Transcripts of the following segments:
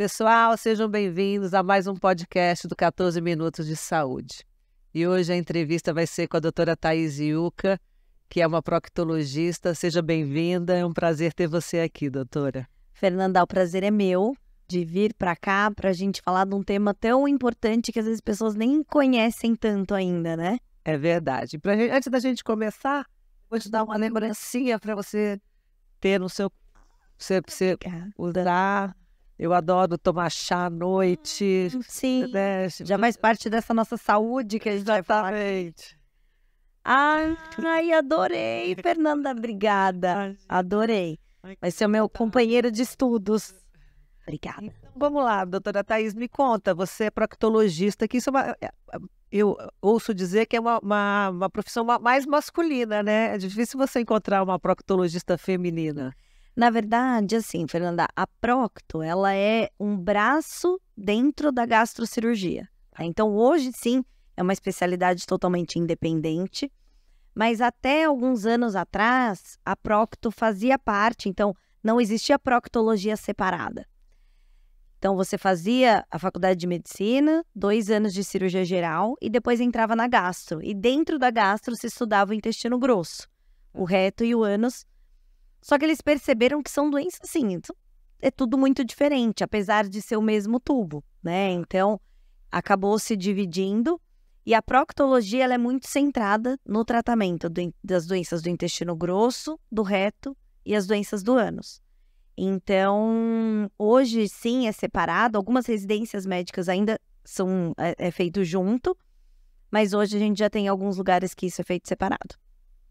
Pessoal, sejam bem-vindos a mais um podcast do 14 Minutos de Saúde. E hoje a entrevista vai ser com a doutora Thaís Yuca, que é uma proctologista. Seja bem-vinda, é um prazer ter você aqui, doutora. Fernanda, o prazer é meu de vir para cá para a gente falar de um tema tão importante que às vezes as pessoas nem conhecem tanto ainda, né? É verdade. Antes da gente começar, vou te dar uma lembrancinha para você ter no seu... Você usar. Eu adoro tomar chá à noite. Sim, né? já faz parte dessa nossa saúde que a gente vai falar. Exatamente. Ai, adorei, Fernanda, obrigada. Adorei. Vai ser o meu companheiro de estudos. Obrigada. Então, vamos lá, doutora Thaís, me conta, você é proctologista, que isso eu ouço dizer que é uma profissão mais masculina, né? É difícil você encontrar uma proctologista feminina. Na verdade, assim, Fernanda, a procto, ela é um braço dentro da gastrocirurgia. Tá? Então, hoje, sim, é uma especialidade totalmente independente, mas até alguns anos atrás, a procto fazia parte, então, não existia proctologia separada. Então, você fazia a faculdade de medicina, 2 anos de cirurgia geral e depois entrava na gastro. E dentro da gastro se estudava o intestino grosso, o reto e o ânus. Só que eles perceberam que são doenças, assim, é tudo muito diferente, apesar de ser o mesmo tubo, né? Então, acabou se dividindo. E a proctologia, ela é muito centrada no tratamento das doenças do intestino grosso, do reto e as doenças do ânus. Então, hoje, sim, é separado. Algumas residências médicas ainda é feito junto, mas hoje a gente já tem alguns lugares que isso é feito separado.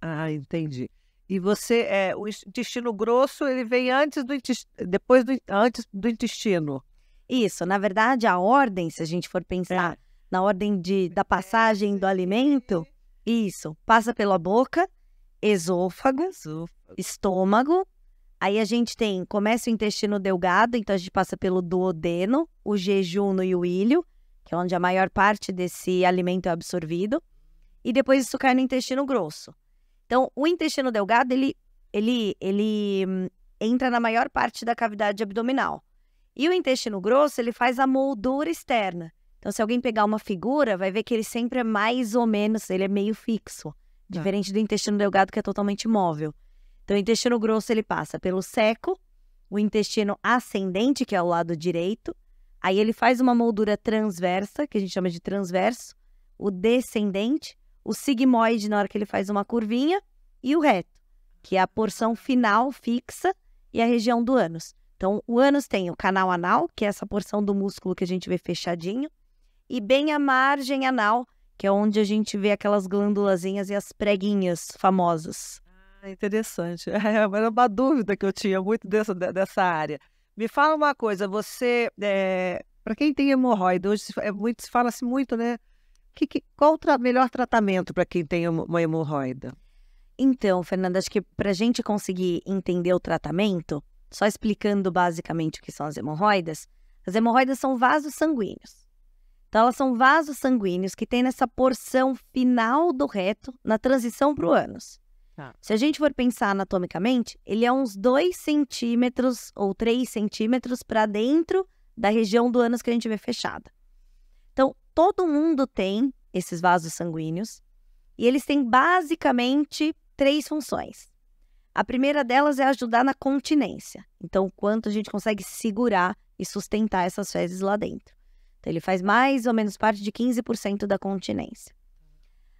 Ah, entendi. E você, o intestino grosso, ele vem antes antes do intestino? Isso, na verdade, a ordem, se a gente for pensar na ordem da passagem do alimento, isso, passa pela boca, esôfago, estômago, aí a gente começa o intestino delgado, então a gente passa pelo duodeno, o jejuno e o ilho, que é onde a maior parte desse alimento é absorvido, e depois isso cai no intestino grosso. Então, o intestino delgado, ele entra na maior parte da cavidade abdominal. E o intestino grosso, ele faz a moldura externa. Então, se alguém pegar uma figura, vai ver que ele sempre é mais ou menos, ele é meio fixo. Diferente do intestino delgado, que é totalmente móvel. Então, o intestino grosso, ele passa pelo seco, o intestino ascendente, que é o lado direito. Aí, ele faz uma moldura transversa, que a gente chama de transverso. O descendente, o sigmoide, na hora que ele faz uma curvinha, e o reto, que é a porção final fixa e a região do ânus. Então, o ânus tem o canal anal, que é essa porção do músculo que a gente vê fechadinho, e bem a margem anal, que é onde a gente vê aquelas glândulazinhas e as preguinhas famosas. Interessante. Era uma dúvida que eu tinha muito dessa área. Me fala uma coisa, você, para quem tem hemorroida, hoje se fala-se muito, né? Qual o melhor tratamento para quem tem uma hemorroida? Então, Fernanda, acho que para a gente conseguir entender o tratamento, só explicando basicamente o que são as hemorroidas são vasos sanguíneos. Então, elas são vasos sanguíneos que tem nessa porção final do reto, na transição para o ânus. Se a gente for pensar anatomicamente, ele é uns 2 centímetros ou 3 centímetros para dentro da região do ânus que a gente vê fechada. Então, todo mundo tem esses vasos sanguíneos e eles têm basicamente 3 funções. A primeira delas é ajudar na continência. Então, o quanto a gente consegue segurar e sustentar essas fezes lá dentro. Então, ele faz mais ou menos parte de 15% da continência.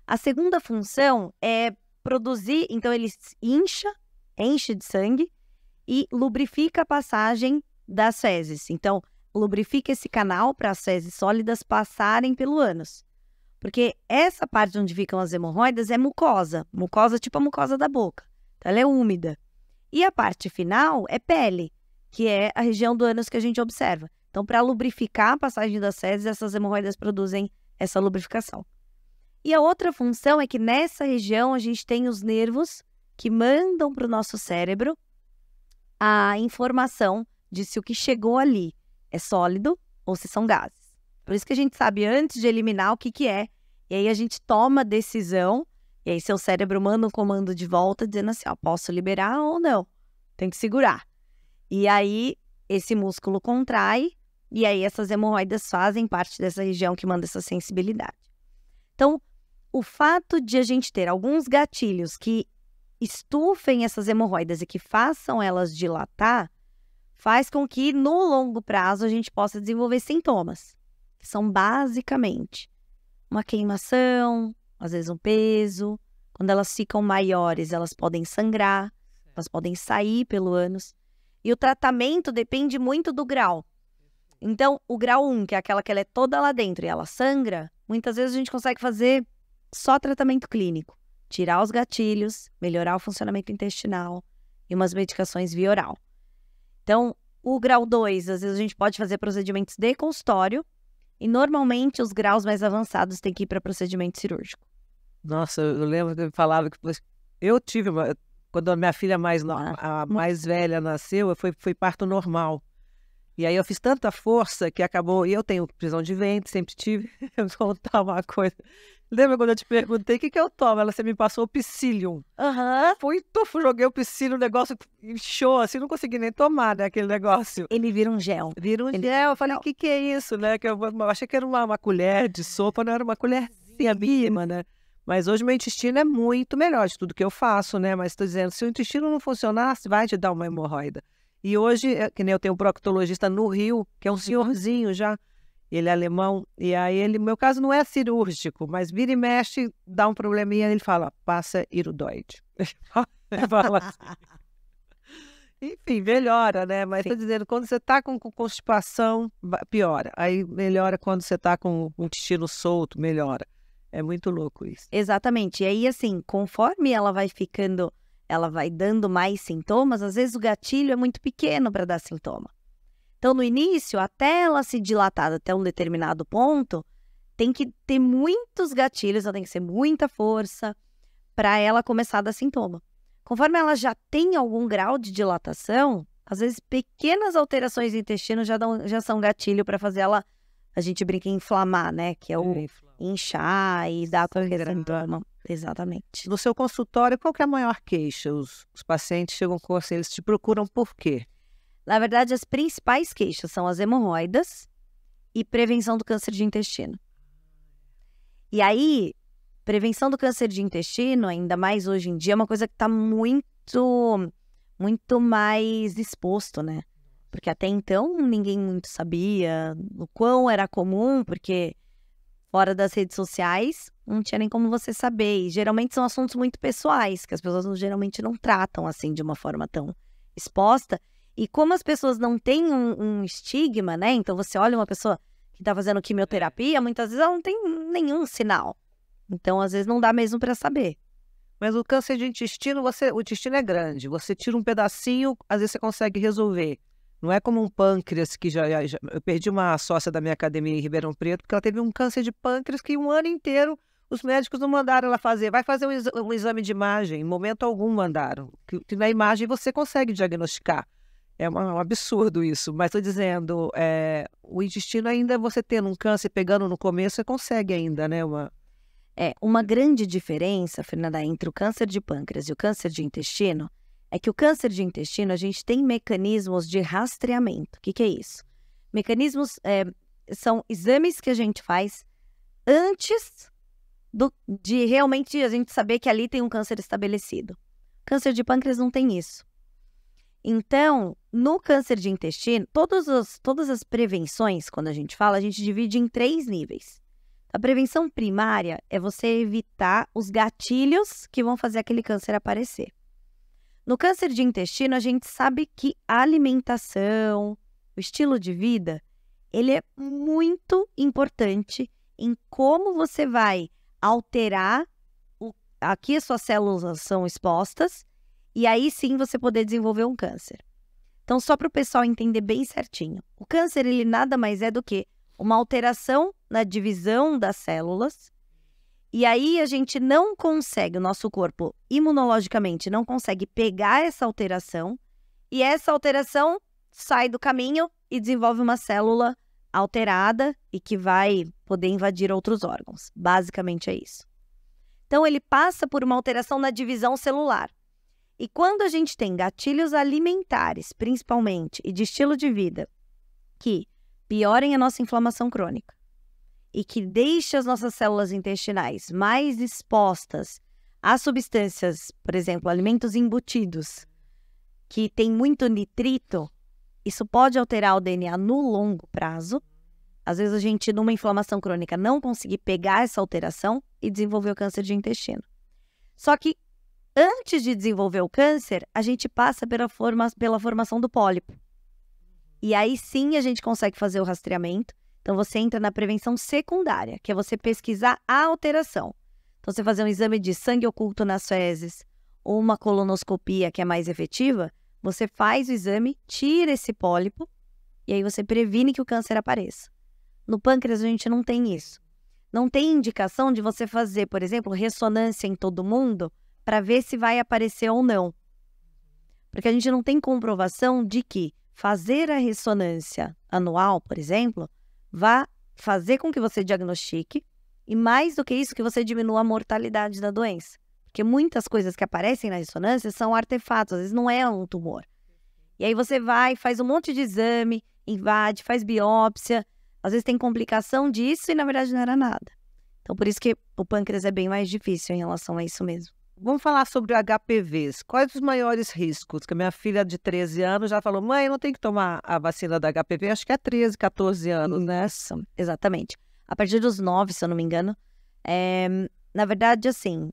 A segunda função é produzir, então ele enche de sangue e lubrifica a passagem das fezes. Então, lubrifica esse canal para as fezes sólidas passarem pelo ânus. Porque essa parte onde ficam as hemorroidas é mucosa tipo a mucosa da boca. Então, ela é úmida. E a parte final é pele, que é a região do ânus que a gente observa. Então, para lubrificar a passagem das fezes, essas hemorroidas produzem essa lubrificação. E a outra função é que nessa região a gente tem os nervos que mandam para o nosso cérebro a informação de se o que chegou ali é sólido ou se são gases. Por isso que a gente sabe antes de eliminar o que é. E aí a gente toma a decisão, e aí seu cérebro manda um comando de volta dizendo assim, ó, posso liberar ou não? Tem que segurar. E aí esse músculo contrai, E aí essas hemorroidas fazem parte dessa região que manda essa sensibilidade. Então, o fato de a gente ter alguns gatilhos que estufem essas hemorroidas e que façam elas dilatar, faz com que no longo prazo a gente possa desenvolver sintomas, que são basicamente uma queimação, às vezes um peso. Quando elas ficam maiores, elas podem sangrar, elas podem sair pelo ânus. E o tratamento depende muito do grau. Então, o grau 1, que é aquela que ela é toda lá dentro e ela sangra, muitas vezes a gente consegue fazer só tratamento clínico. Tirar os gatilhos, melhorar o funcionamento intestinal e umas medicações via oral. Então, o grau 2, às vezes a gente pode fazer procedimentos de consultório e normalmente os graus mais avançados têm que ir para procedimento cirúrgico. Nossa, eu lembro que eu falava que eu tive quando a minha filha a mais velha nasceu, foi parto normal. E aí eu fiz tanta força que acabou... E eu tenho prisão de ventre, sempre tive. Eu vou contar uma coisa. Lembra quando eu te perguntei o que eu tomo? Você me passou o Psyllium. Fui, joguei o Psyllium, o negócio inchou, assim, não consegui nem tomar, né, aquele negócio. Ele vira um gel. Gel. Eu falei, o que é isso, né? Que eu achei que era uma colher de sopa, não era uma colherzinha mínima, né? Mas hoje meu intestino é muito melhor de tudo que eu faço, né? Mas estou dizendo, se o intestino não funcionasse, vai te dar uma hemorroida. E hoje, que nem eu tenho um proctologista no Rio, que é um senhorzinho já, ele é alemão, e aí no meu caso não é cirúrgico, mas vira e mexe, dá um probleminha, ele fala, passa Iridoide. Ele fala assim. Enfim, melhora, né? Mas estou dizendo, quando você está com constipação, piora. Aí melhora quando você está com o intestino solto, melhora. É muito louco isso. Exatamente. E aí, assim, conforme ela vai ficando, ela vai dando mais sintomas, às vezes o gatilho é muito pequeno para dar sintoma. Então, no início, até ela se dilatar até um determinado ponto, tem que ter muitos gatilhos, ela tem que ser muita força para ela começar a dar sintoma. Conforme ela já tem algum grau de dilatação, às vezes pequenas alterações no intestino já são gatilho para fazer ela, a gente brinca em inflamar, né? Que é o inchar e dar qualquer sintoma. Exatamente. No seu consultório, qual que é a maior queixa? Os pacientes chegam com você, eles te procuram por quê? Na verdade, as principais queixas são as hemorroidas e prevenção do câncer de intestino. E aí, prevenção do câncer de intestino, ainda mais hoje em dia, é uma coisa que está muito mais exposto, né? Porque até então ninguém muito sabia o quão era comum, porque fora das redes sociais não tinha nem como você saber. E geralmente são assuntos muito pessoais, que as pessoas geralmente não tratam assim de uma forma tão exposta. E como as pessoas não têm um estigma, né? Então você olha uma pessoa que está fazendo quimioterapia, muitas vezes ela não tem nenhum sinal. Então, às vezes, não dá mesmo para saber. Mas o câncer de intestino, o intestino é grande. Você tira um pedacinho, às vezes você consegue resolver. Não é como um pâncreas, que eu perdi uma sócia da minha academia em Ribeirão Preto, porque ela teve um câncer de pâncreas que um ano inteiro os médicos não mandaram ela fazer. Vai fazer um exame de imagem. Em momento algum mandaram. Que na imagem você consegue diagnosticar. É um absurdo isso. Mas estou dizendo, o intestino ainda, você tendo um câncer pegando no começo, você consegue ainda, né? Uma grande diferença, Fernanda, entre o câncer de pâncreas e o câncer de intestino é que o câncer de intestino a gente tem mecanismos de rastreamento. O que é isso? Mecanismos são exames que a gente faz antes de realmente a gente saber que ali tem um câncer estabelecido. Câncer de pâncreas não tem isso. Então, no câncer de intestino, todas as prevenções, quando a gente fala, a gente divide em 3 níveis. A prevenção primária é você evitar os gatilhos que vão fazer aquele câncer aparecer. No câncer de intestino, a gente sabe que a alimentação, o estilo de vida, ele é muito importante em como você vai alterar aqui as suas células são expostas e aí sim você poder desenvolver um câncer. Então, só para o pessoal entender bem certinho, o câncer ele nada mais é do que uma alteração na divisão das células, e aí a gente não consegue, o nosso corpo imunologicamente não consegue pegar essa alteração, e essa alteração sai do caminho e desenvolve uma célula alterada e que vai poder invadir outros órgãos. Basicamente é isso. Então ele passa por uma alteração na divisão celular. E quando a gente tem gatilhos alimentares, principalmente, e de estilo de vida, que piorem a nossa inflamação crônica e que deixem as nossas células intestinais mais expostas a substâncias, por exemplo, alimentos embutidos, que tem muito nitrito, isso pode alterar o DNA no longo prazo. Às vezes a gente, numa inflamação crônica, não conseguir pegar essa alteração e desenvolver o câncer de intestino. Só que antes de desenvolver o câncer, a gente passa pela formação do pólipo. E aí sim a gente consegue fazer o rastreamento. Então você entra na prevenção secundária, que é você pesquisar a alteração. Então você fazer um exame de sangue oculto nas fezes ou uma colonoscopia que é mais efetiva, você faz o exame, tira esse pólipo e aí você previne que o câncer apareça. No pâncreas a gente não tem isso. Não tem indicação de você fazer, por exemplo, ressonância em todo mundo para ver se vai aparecer ou não. Porque a gente não tem comprovação de que fazer a ressonância anual, por exemplo, vai fazer com que você diagnostique e, mais do que isso, que você diminua a mortalidade da doença. Porque muitas coisas que aparecem na ressonância são artefatos, às vezes não é um tumor. E aí você vai, faz um monte de exame, invade, faz biópsia, às vezes tem complicação disso e na verdade não era nada. Então por isso que o pâncreas é bem mais difícil em relação a isso mesmo. Vamos falar sobre o HPVs. Quais os maiores riscos? Que a minha filha de 13 anos já falou, mãe, eu não tenho que tomar a vacina da HPV, acho que é 13, 14 anos. Nossa, exatamente. A partir dos 9, se eu não me engano. Na verdade, assim,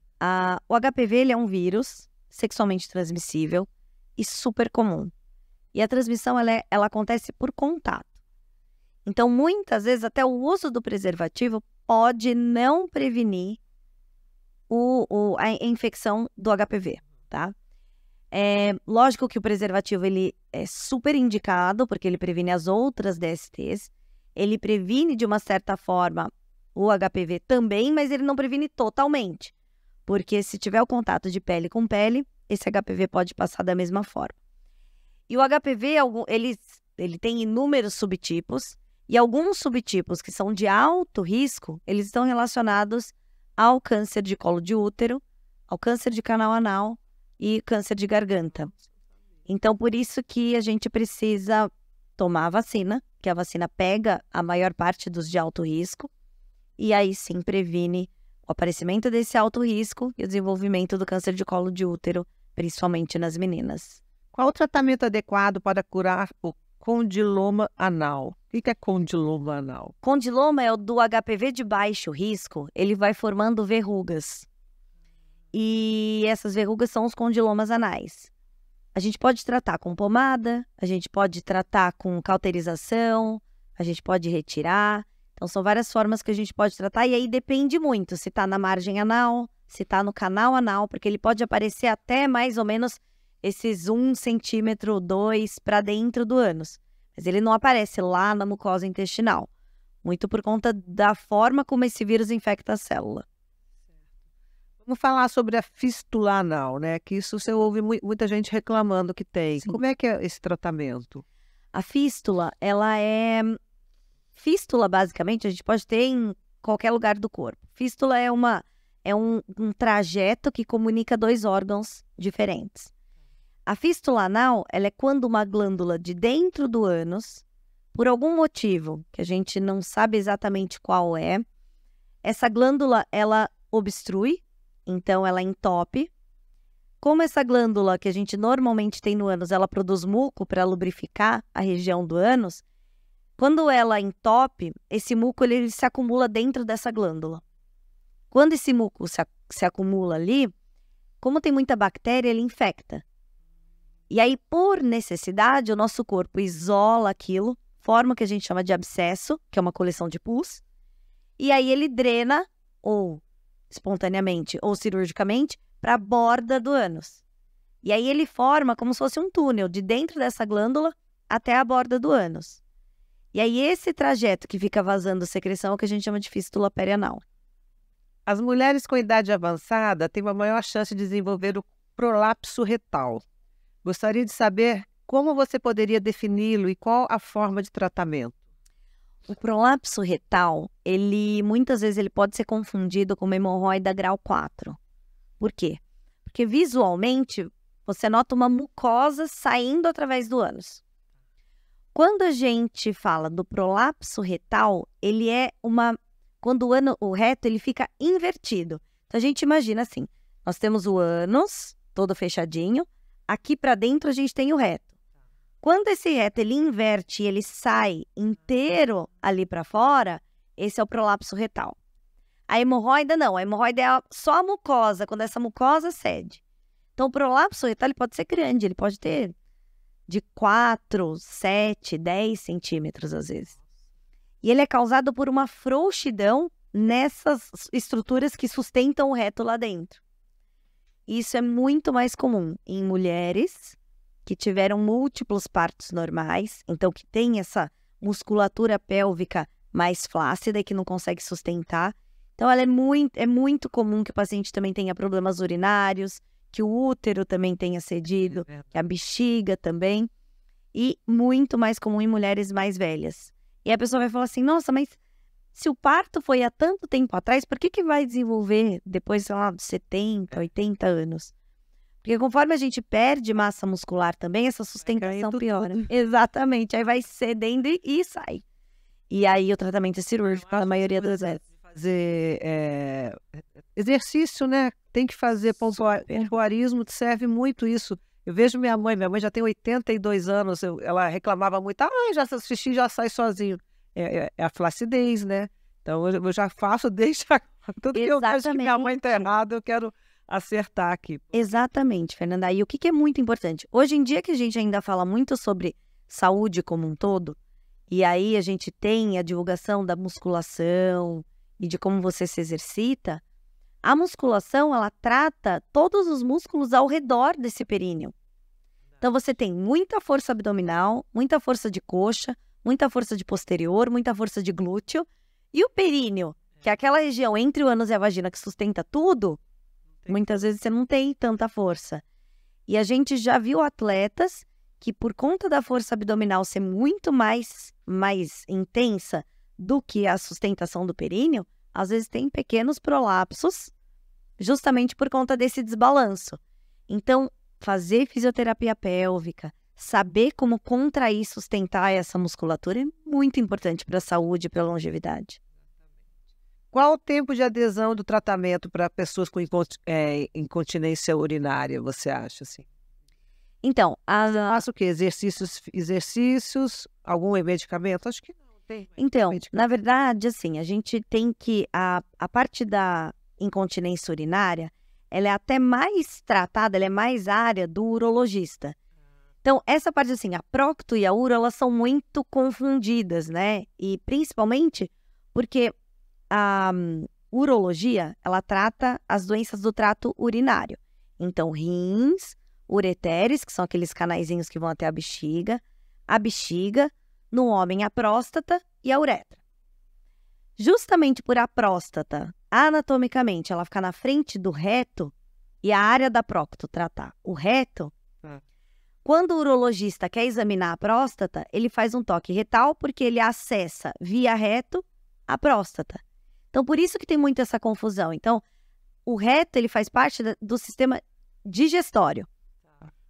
o HPV ele é um vírus sexualmente transmissível e super comum. E a transmissão ela acontece por contato. Então, muitas vezes, até o uso do preservativo pode não prevenir a infecção do HPV, tá? Lógico que o preservativo ele é super indicado, porque ele previne as outras DSTs, ele previne de uma certa forma o HPV também, mas ele não previne totalmente, porque se tiver o contato de pele com pele, esse HPV pode passar da mesma forma. E o HPV, ele tem inúmeros subtipos, e alguns subtipos que são de alto risco, eles estão relacionados ao câncer de colo de útero, ao câncer de canal anal e câncer de garganta. Então, por isso que a gente precisa tomar a vacina, que a vacina pega a maior parte dos de alto risco, e aí sim previne o aparecimento desse alto risco e o desenvolvimento do câncer de colo de útero, principalmente nas meninas. Qual o tratamento adequado para curar o condiloma anal? O que é condiloma anal? Condiloma é o do HPV de baixo risco, ele vai formando verrugas. E essas verrugas são os condilomas anais. A gente pode tratar com pomada, a gente pode tratar com cauterização, a gente pode retirar. Então, são várias formas que a gente pode tratar. E aí depende muito se está na margem anal, se está no canal anal, porque ele pode aparecer até mais ou menos esses 1 centímetro, 2 para dentro do ânus. Mas ele não aparece lá na mucosa intestinal. Muito por conta da forma como esse vírus infecta a célula. Vamos falar sobre a fístula anal, né? Que isso você ouve muita gente reclamando que tem. Sim. Como é que é esse tratamento? A fístula, ela é... Fístula, basicamente, a gente pode ter em qualquer lugar do corpo. Fístula é um trajeto que comunica 2 órgãos diferentes. A fístula anal, ela é quando uma glândula de dentro do ânus, por algum motivo, que a gente não sabe exatamente qual é, essa glândula, ela obstrui, então ela entope. Como essa glândula que a gente normalmente tem no ânus, ela produz muco para lubrificar a região do ânus, quando ela entope, esse muco ele se acumula dentro dessa glândula. Quando esse muco se acumula ali, como tem muita bactéria, ele infecta. E aí, por necessidade, o nosso corpo isola aquilo, forma o que a gente chama de abscesso, que é uma coleção de pus, e aí ele drena, ou espontaneamente, ou cirurgicamente, para a borda do ânus. E aí ele forma como se fosse um túnel de dentro dessa glândula até a borda do ânus. E aí esse trajeto que fica vazando secreção é o que a gente chama de fístula perianal. As mulheres com idade avançada têm uma maior chance de desenvolver o prolapso retal. Gostaria de saber como você poderia defini-lo e qual a forma de tratamento. O prolapso retal, muitas vezes ele pode ser confundido com uma hemorroida grau 4. Por quê? Porque visualmente você nota uma mucosa saindo através do ânus. Quando a gente fala do prolapso retal, ele é quando o reto ele fica invertido. Então a gente imagina assim, nós temos o ânus todo fechadinho, aqui para dentro a gente tem o reto. Quando esse reto ele inverte e ele sai inteiro ali para fora, esse é o prolapso retal. A hemorroida não, a hemorroida é só a mucosa, quando essa mucosa cede. Então o prolapso retal ele pode ser grande, ele pode ter de 4, 7, 10 centímetros às vezes. E ele é causado por uma frouxidão nessas estruturas que sustentam o reto lá dentro. Isso é muito mais comum em mulheres que tiveram múltiplos partos normais, então que tem essa musculatura pélvica mais flácida e que não consegue sustentar. Então ela é muito comum que o paciente também tenha problemas urinários, que o útero também tenha cedido, que a bexiga também, e muito mais comum em mulheres mais velhas. E a pessoa vai falar assim, nossa, mas se o parto foi há tanto tempo atrás, por que vai desenvolver depois, sei lá, de 70, 80 anos? Porque conforme a gente perde massa muscular também, essa sustentação piora. Exatamente, aí vai cedendo e sai. E aí o tratamento é cirúrgico, a maioria das vezes. Fazer exercício, né? Tem que fazer pompoarismo, serve muito isso. Eu vejo minha mãe já tem 82 anos, ela reclamava muito, já o xixi já sai sozinho. É a flacidez, né? Então eu já faço desde tudo que eu vejo que minha mãe está errada, eu quero acertar aqui. Exatamente, Fernanda. E o que é muito importante? Hoje em dia que a gente ainda fala muito sobre saúde como um todo, e aí a gente tem a divulgação da musculação e de como você se exercita, a musculação, ela trata todos os músculos ao redor desse períneo. Então, você tem muita força abdominal, muita força de coxa, muita força de posterior, muita força de glúteo. E o períneo, que é aquela região entre o ânus e a vagina que sustenta tudo, muitas vezes você não tem tanta força. E a gente já viu atletas que, por conta da força abdominal ser muito mais intensa do que a sustentação do períneo, às vezes tem pequenos prolapsos, justamente por conta desse desbalanço. Então, fazer fisioterapia pélvica, saber como contrair e sustentar essa musculatura é muito importante para a saúde e para a longevidade. Qual o tempo de adesão do tratamento para pessoas com incontinência urinária, você acha? Assim? Então, faço o quê? Exercícios, algum medicamento? Acho que não. Então, na verdade, assim, a gente tem que... A parte da incontinência urinária, ela é até mais tratada, ela é mais área do urologista. Então, essa parte, assim, a procto e a uro, elas são muito confundidas, né? E principalmente porque a urologia, ela trata as doenças do trato urinário. Então, rins, ureteres, que são aqueles canaizinhos que vão até a bexiga, no homem a próstata e a uretra. Justamente por a próstata, anatomicamente, ela ficar na frente do reto e a área da procto tratar o reto, quando o urologista quer examinar a próstata, ele faz um toque retal porque ele acessa via reto a próstata. Então, por isso que tem muito essa confusão. Então, o reto, ele faz parte do sistema digestório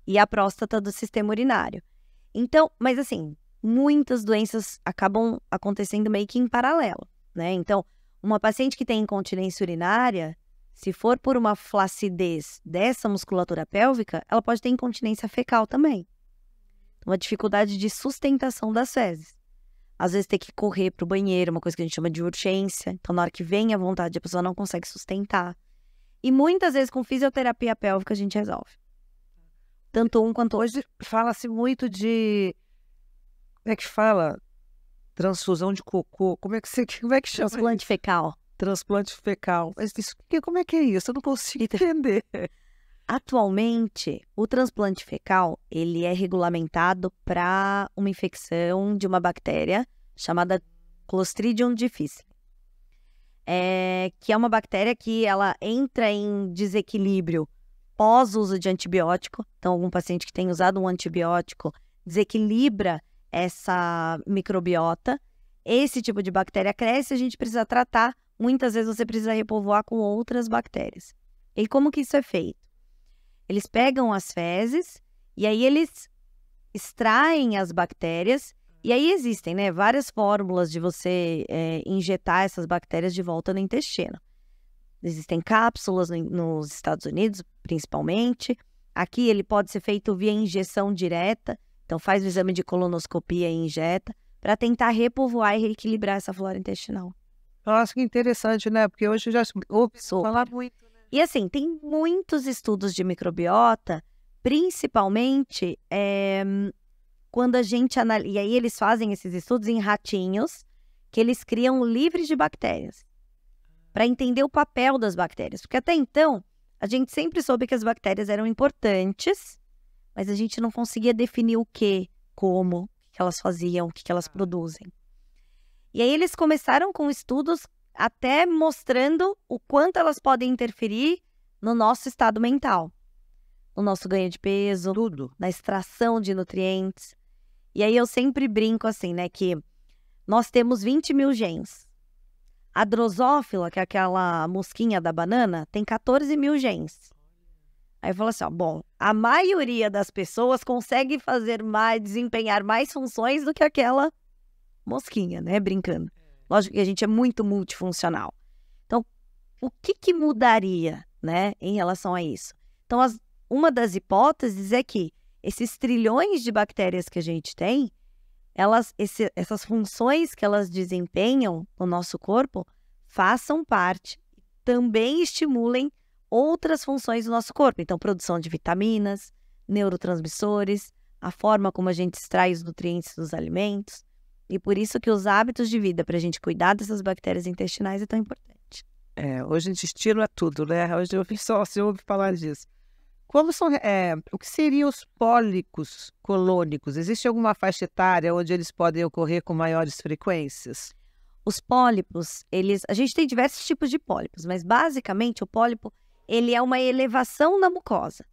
e a próstata do sistema urinário. Então, mas assim, muitas doenças acabam acontecendo meio que em paralelo, né? Então, uma paciente que tem incontinência urinária, se for por uma flacidez dessa musculatura pélvica, ela pode ter incontinência fecal também. Uma dificuldade de sustentação das fezes. Às vezes ter que correr para o banheiro, uma coisa que a gente chama de urgência. Então, na hora que vem a vontade, a pessoa não consegue sustentar. E muitas vezes com fisioterapia pélvica a gente resolve. Tanto um quanto outro. Hoje fala-se muito de... Como é que fala? Transfusão de cocô. Como é que chama? Transplante fecal. Transplante fecal. Mas isso, como é que é isso? Eu não consigo entender. Atualmente, o transplante fecal, ele é regulamentado para uma infecção de uma bactéria chamada Clostridium difficile. Que é uma bactéria que ela entra em desequilíbrio pós-uso de antibiótico. Então, algum paciente que tem usado um antibiótico desequilibra essa microbiota. Esse tipo de bactéria cresce, a gente precisa tratar. Muitas vezes você precisa repovoar com outras bactérias. E como que isso é feito? Eles pegam as fezes e aí eles extraem as bactérias E aí existem, né, várias fórmulas de você injetar essas bactérias de volta no intestino. Existem cápsulas nos Estados Unidos, principalmente. Aqui ele pode ser feito via injeção direta. Então faz o exame de colonoscopia e injeta para tentar repovoar e reequilibrar essa flora intestinal. Nossa, que interessante, né? Porque hoje eu já ouvi falar muito. Né? E assim, tem muitos estudos de microbiota, principalmente quando a gente analisa. E aí eles fazem esses estudos em ratinhos que eles criam livres de bactérias, para entender o papel das bactérias. Porque até então, a gente sempre soube que as bactérias eram importantes, mas a gente não conseguia definir o que, como, o que elas faziam, o que elas produzem. E aí eles começaram com estudos até mostrando o quanto elas podem interferir no nosso estado mental, no nosso ganho de peso, Tudo. na extração de nutrientes. E aí eu sempre brinco assim, né, que nós temos 20 mil genes. A drosófila, que é aquela mosquinha da banana, tem 14 mil genes. Aí eu falo assim, ó, bom, a maioria das pessoas consegue fazer mais, desempenhar mais funções do que aquela mosquinha, né, brincando. Lógico que a gente é muito multifuncional. Então, o que mudaria, né, em relação a isso? Então, uma das hipóteses é que esses trilhões de bactérias que a gente tem, essas funções que elas desempenham no nosso corpo façam parte, também estimulem outras funções do nosso corpo. Então, produção de vitaminas, neurotransmissores, a forma como a gente extrai os nutrientes dos alimentos. E por isso que os hábitos de vida para a gente cuidar dessas bactérias intestinais é tão importante. Hoje intestino é tudo, né? Hoje eu só se ouve falar disso. O que seriam os pólicos colônicos? Existe alguma faixa etária onde eles podem ocorrer com maiores frequências? Os pólipos, a gente tem diversos tipos de pólipos, mas basicamente o pólipo, ele é uma elevação na mucosa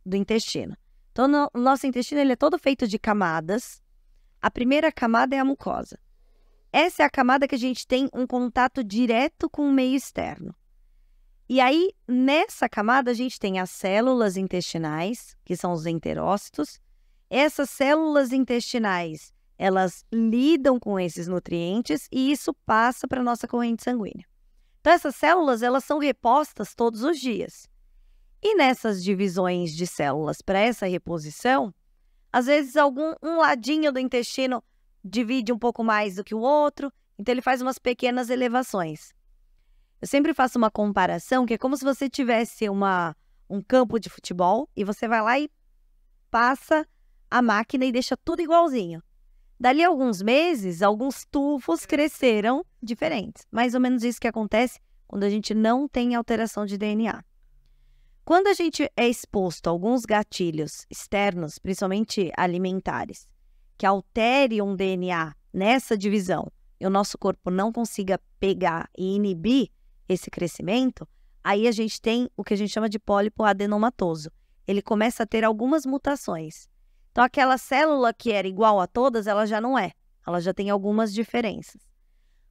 do intestino. Então, o nosso intestino ele é todo feito de camadas. A primeira camada é a mucosa. Essa é a camada que a gente tem um contato direto com o meio externo. E aí, nessa camada, a gente tem as células intestinais, que são os enterócitos. Essas células intestinais, elas lidam com esses nutrientes e isso passa para a nossa corrente sanguínea. Então, essas células, elas são repostas todos os dias. E nessas divisões de células para essa reposição, às vezes um ladinho do intestino divide um pouco mais do que o outro, então ele faz umas pequenas elevações. Eu sempre faço uma comparação que é como se você tivesse um campo de futebol e você vai lá e passa a máquina e deixa tudo igualzinho. Dali a alguns meses, alguns tufos cresceram diferentes. Mais ou menos isso que acontece quando a gente não tem alteração de DNA. Quando a gente é exposto a alguns gatilhos externos, principalmente alimentares, que alterem um DNA nessa divisão e o nosso corpo não consiga pegar e inibir esse crescimento, aí a gente tem o que a gente chama de pólipo adenomatoso. Ele começa a ter algumas mutações. Então, aquela célula que era igual a todas, ela já não é. Ela já tem algumas diferenças.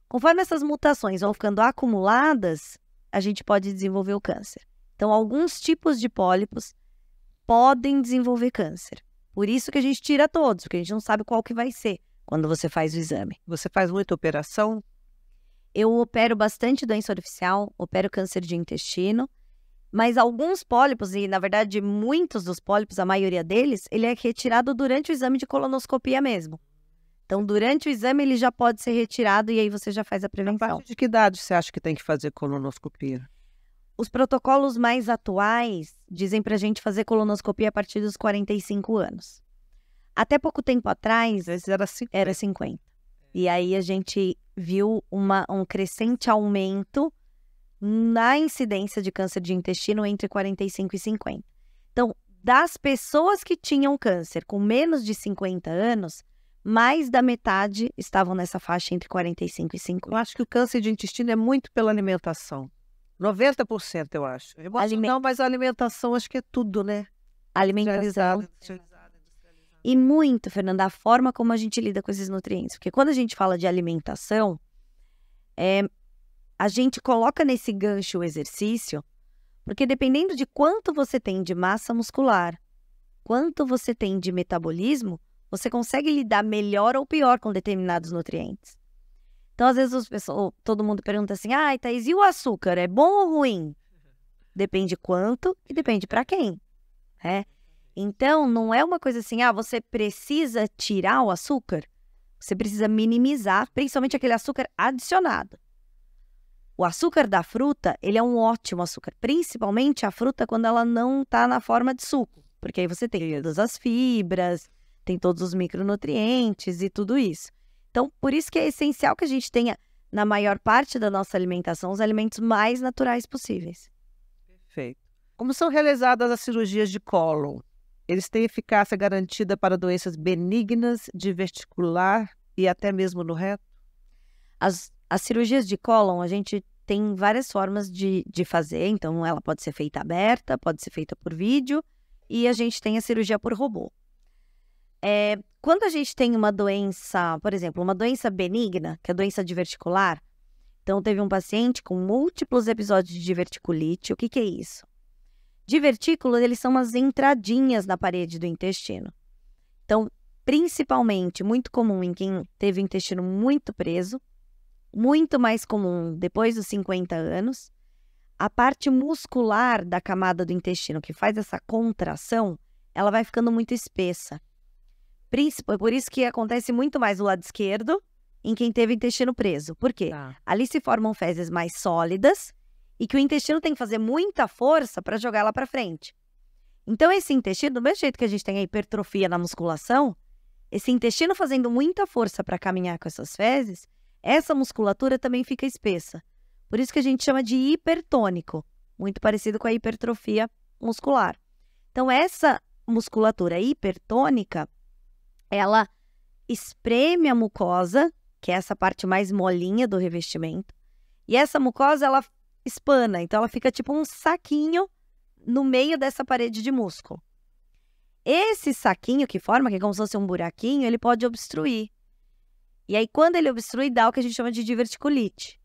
Conforme essas mutações vão ficando acumuladas, a gente pode desenvolver o câncer. Então, alguns tipos de pólipos podem desenvolver câncer. Por isso que a gente tira todos, porque a gente não sabe qual que vai ser quando você faz o exame. Você faz muita operação? Eu opero bastante doença artificial, opero câncer de intestino, mas alguns pólipos, e na verdade muitos dos pólipos, a maioria deles, ele é retirado durante o exame de colonoscopia mesmo. Então, durante o exame, ele já pode ser retirado e aí você já faz a A prevenção. partir de que idade você acha que tem que fazer colonoscopia? Os protocolos mais atuais dizem para a gente fazer colonoscopia a partir dos 45 anos. Até pouco tempo atrás, Às vezes era 50. era 50. E aí a gente viu um crescente aumento na incidência de câncer de intestino entre 45 e 50. Então, das pessoas que tinham câncer com menos de 50 anos, mais da metade estavam nessa faixa entre 45 e 50. Eu acho que o câncer de intestino é muito pela alimentação. 90%, eu acho. Não, mas a alimentação acho que é tudo, né? Alimentação. Industrializada. E muito, Fernanda, a forma como a gente lida com esses nutrientes. Porque quando a gente fala de alimentação, a gente coloca nesse gancho o exercício, porque dependendo de quanto você tem de massa muscular, quanto você tem de metabolismo, você consegue lidar melhor ou pior com determinados nutrientes. Então, às vezes, todo mundo pergunta assim, Thaís, e o açúcar, é bom ou ruim? Depende quanto e depende para quem, né? Então, não é uma coisa assim, você precisa tirar o açúcar, você precisa minimizar, principalmente aquele açúcar adicionado. O açúcar da fruta, ele é um ótimo açúcar, principalmente a fruta quando ela não está na forma de suco, porque aí você tem todas as fibras, tem todos os micronutrientes e tudo isso. Então, por isso que é essencial que a gente tenha, na maior parte da nossa alimentação, os alimentos mais naturais possíveis. Perfeito. Como são realizadas as cirurgias de cólon? Eles têm eficácia garantida para doenças benignas, diverticular e até mesmo no reto? As cirurgias de cólon, a gente tem várias formas de fazer. Então, ela pode ser feita aberta, pode ser feita por vídeo e a gente tem a cirurgia por robô. Quando a gente tem uma doença, por exemplo, uma doença benigna, que é a doença diverticular, então teve um paciente com múltiplos episódios de diverticulite. O que é isso? Divertículos, eles são umas entradinhas na parede do intestino. Então, principalmente, muito comum em quem teve o intestino muito preso, muito mais comum depois dos 50 anos, a parte muscular da camada do intestino, que faz essa contração, ela vai ficando muito espessa. Por isso que acontece muito mais do lado esquerdo em quem teve o intestino preso. Por quê? Ali se formam fezes mais sólidas e que o intestino tem que fazer muita força para jogar lá para frente. Então, esse intestino, do mesmo jeito que a gente tem a hipertrofia na musculação, esse intestino fazendo muita força para caminhar com essas fezes, essa musculatura também fica espessa. Por isso que a gente chama de hipertônico, muito parecido com a hipertrofia muscular. Então, essa musculatura hipertônica, ela espreme a mucosa, que é essa parte mais molinha do revestimento, e essa mucosa, ela espana, então ela fica tipo um saquinho no meio dessa parede de músculo. Esse saquinho que forma, que é como se fosse um buraquinho, ele pode obstruir. E aí, quando ele obstrui, dá o que a gente chama de diverticulite.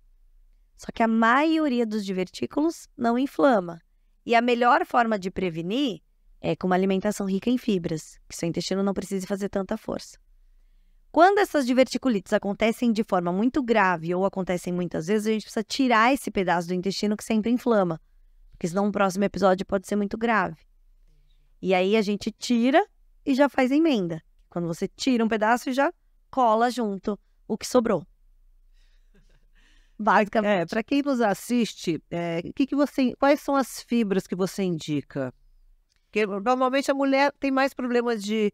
Só que a maioria dos divertículos não inflama. E a melhor forma de prevenir é com uma alimentação rica em fibras, que seu intestino não precise fazer tanta força. Quando essas diverticulites acontecem de forma muito grave ou acontecem muitas vezes, a gente precisa tirar esse pedaço do intestino que sempre inflama, porque senão o próximo episódio pode ser muito grave. E aí a gente tira e já faz a emenda. Quando você tira um pedaço e já cola junto o que sobrou. Basicamente. Para quem nos assiste, quais são as fibras que você indica? Porque normalmente a mulher tem mais problemas de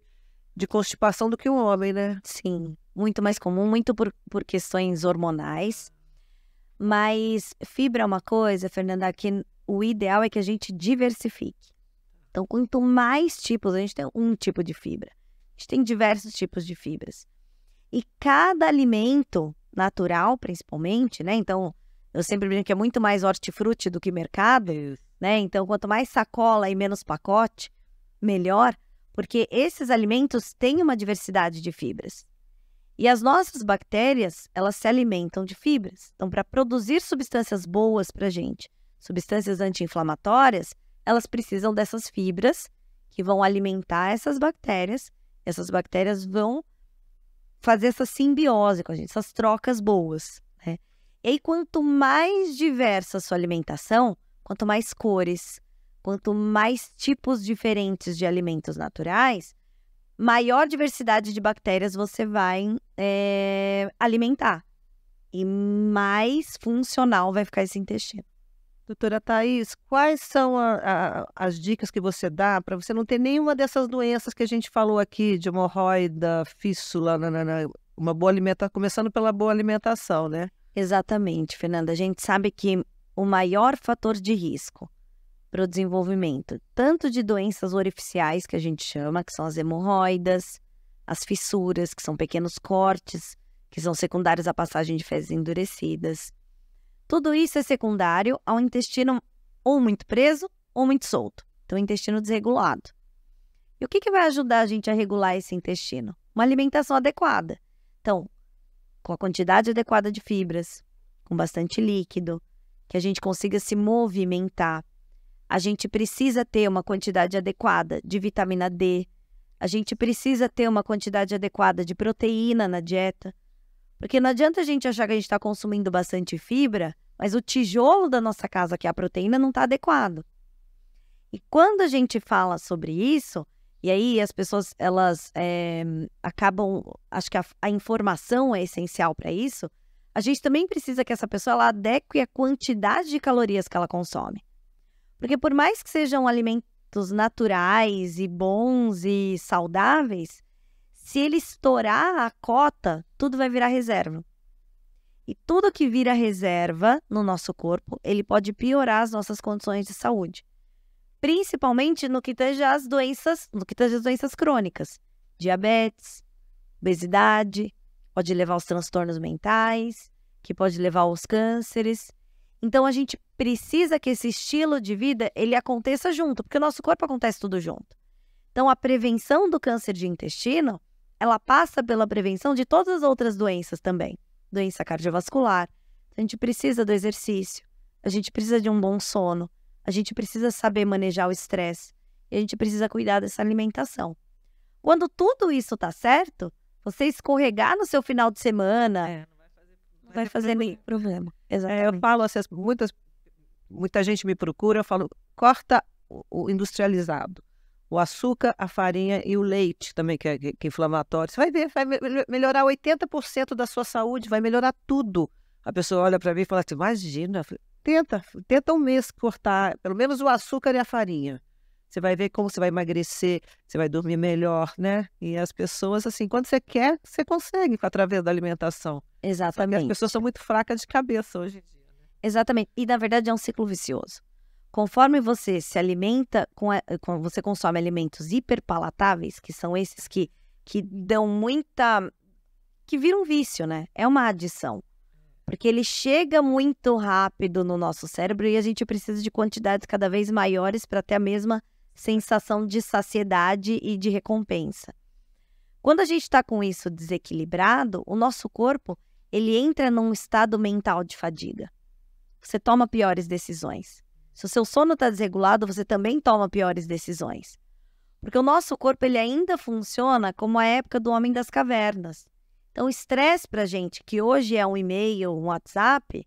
constipação do que o homem, né? Sim, muito mais comum, muito por questões hormonais. Mas fibra é uma coisa, Fernanda, que o ideal é que a gente diversifique. Então, quanto mais tipos, a gente tem um tipo de fibra. A gente tem diversos tipos de fibras. E cada alimento natural, principalmente, né? Então, eu sempre brinco que é muito mais hortifruti do que mercado, né? Então, quanto mais sacola e menos pacote, melhor, porque esses alimentos têm uma diversidade de fibras. E as nossas bactérias, elas se alimentam de fibras. Então, para produzir substâncias boas para a gente, substâncias anti-inflamatórias, elas precisam dessas fibras que vão alimentar essas bactérias. Essas bactérias vão fazer essa simbiose com a gente, essas trocas boas, né? E aí, quanto mais diversa a sua alimentação, quanto mais cores, quanto mais tipos diferentes de alimentos naturais, maior diversidade de bactérias você vai alimentar. E mais funcional vai ficar esse intestino. Doutora Thaís, quais são as dicas que você dá para você não ter nenhuma dessas doenças que a gente falou aqui, de hemorroida, fístula, uma boa alimentação, começando pela boa alimentação, né? Exatamente, Fernanda. A gente sabe que o maior fator de risco para o desenvolvimento, tanto de doenças orificiais, que a gente chama, que são as hemorroidas, as fissuras, que são pequenos cortes, que são secundários à passagem de fezes endurecidas. Tudo isso é secundário ao intestino ou muito preso ou muito solto. Então, intestino desregulado. E o que vai ajudar a gente a regular esse intestino? Uma alimentação adequada. Então, com a quantidade adequada de fibras, com bastante líquido, que a gente consiga se movimentar. A gente precisa ter uma quantidade adequada de vitamina D, A gente precisa ter uma quantidade adequada de proteína na dieta, porque não adianta a gente achar que a gente está consumindo bastante fibra, mas o tijolo da nossa casa, que é a proteína, não está adequado. E quando a gente fala sobre isso, e aí as pessoas, elas acabam, acho que a informação é essencial para isso, a gente também precisa que essa pessoa ela adeque a quantidade de calorias que ela consome. Porque por mais que sejam alimentos naturais e bons e saudáveis, se ele estourar a cota, tudo vai virar reserva. E tudo que vira reserva no nosso corpo, ele pode piorar as nossas condições de saúde. Principalmente no que tange às doenças crônicas. Diabetes, obesidade, pode levar aos transtornos mentais, que pode levar aos cânceres. Então, a gente precisa que esse estilo de vida, ele aconteça junto, porque o nosso corpo acontece tudo junto. Então, a prevenção do câncer de intestino, ela passa pela prevenção de todas as outras doenças também. Doença cardiovascular, a gente precisa do exercício, a gente precisa de um bom sono, a gente precisa saber manejar o estresse e a gente precisa cuidar dessa alimentação. Quando tudo isso tá certo, você escorregar no seu final de semana, não vai fazer nenhum problema. Exatamente. Eu falo assim, muita gente me procura, eu falo, corta o industrializado. O açúcar, a farinha e o leite também, que é inflamatório. Você vai ver, vai melhorar 80% da sua saúde, vai melhorar tudo. A pessoa olha para mim e fala assim, imagina, tenta um mês cortar pelo menos o açúcar e a farinha. Você vai ver como você vai emagrecer, você vai dormir melhor, né? E as pessoas, assim, quando você quer, você consegue através da alimentação. Exatamente. As pessoas são muito fracas de cabeça hoje em dia. Né? Exatamente. E, na verdade, é um ciclo vicioso. Conforme você se alimenta, você consome alimentos hiperpalatáveis, que são esses que dão muita... que viram um vício, né? É uma adição. Porque ele chega muito rápido no nosso cérebro e a gente precisa de quantidades cada vez maiores para ter a mesma sensação de saciedade e de recompensa. Quando a gente está com isso desequilibrado, o nosso corpo, ele entra num estado mental de fadiga. Você toma piores decisões. Se o seu sono está desregulado, você também toma piores decisões. Porque o nosso corpo ele ainda funciona como a época do homem das cavernas. Então, o estresse para a gente, que hoje é um e-mail, um WhatsApp,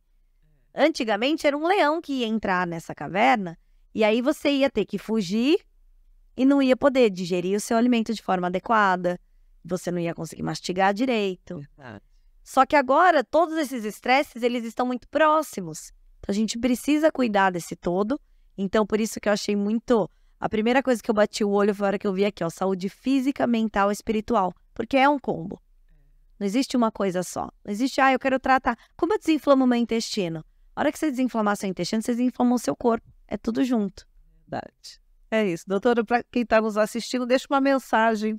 antigamente era um leão que ia entrar nessa caverna e aí você ia ter que fugir e não ia poder digerir o seu alimento de forma adequada, você não ia conseguir mastigar direito. Verdade. Só que agora, todos esses estresses, eles estão muito próximos. Então, a gente precisa cuidar desse todo. Então, por isso que eu achei muito... A primeira coisa que eu bati o olho foi a hora que eu vi aqui, ó, saúde física, mental e espiritual. Porque é um combo. Não existe uma coisa só. Não existe, eu quero tratar... Como eu desinflamo o meu intestino? A hora que você desinflamar seu intestino, você desinflama o seu corpo. É tudo junto. Verdade. É isso. Doutora, para quem está nos assistindo, deixa uma mensagem,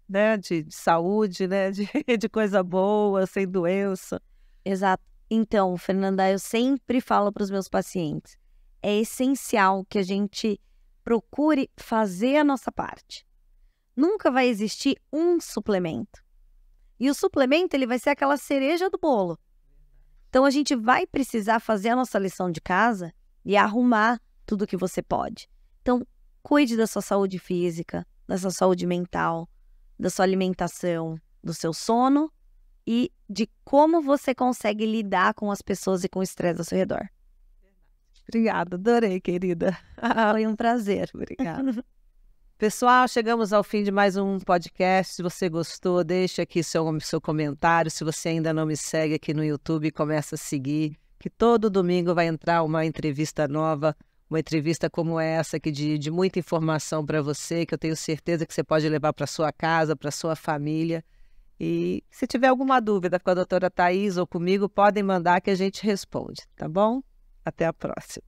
né, de saúde, né, de coisa boa, sem doença. Exato. Então, Fernanda, eu sempre falo para os meus pacientes, é essencial que a gente procure fazer a nossa parte. Nunca vai existir um suplemento. E o suplemento, ele vai ser aquela cereja do bolo. Então, a gente vai precisar fazer a nossa lição de casa e arrumar tudo que você pode. Então, cuide da sua saúde física, da sua saúde mental, da sua alimentação, do seu sono e de como você consegue lidar com as pessoas e com o estresse ao seu redor. Obrigada, adorei, querida. Foi um prazer. Obrigada. Pessoal, chegamos ao fim de mais um podcast. Se você gostou, deixa aqui seu comentário. Se você ainda não me segue aqui no YouTube, começa a seguir, que todo domingo vai entrar uma entrevista nova, uma entrevista como essa, aqui de muita informação para você, que eu tenho certeza que você pode levar para sua casa, para sua família. E se tiver alguma dúvida com a doutora Thaís ou comigo, podem mandar que a gente responde, tá bom? Até a próxima.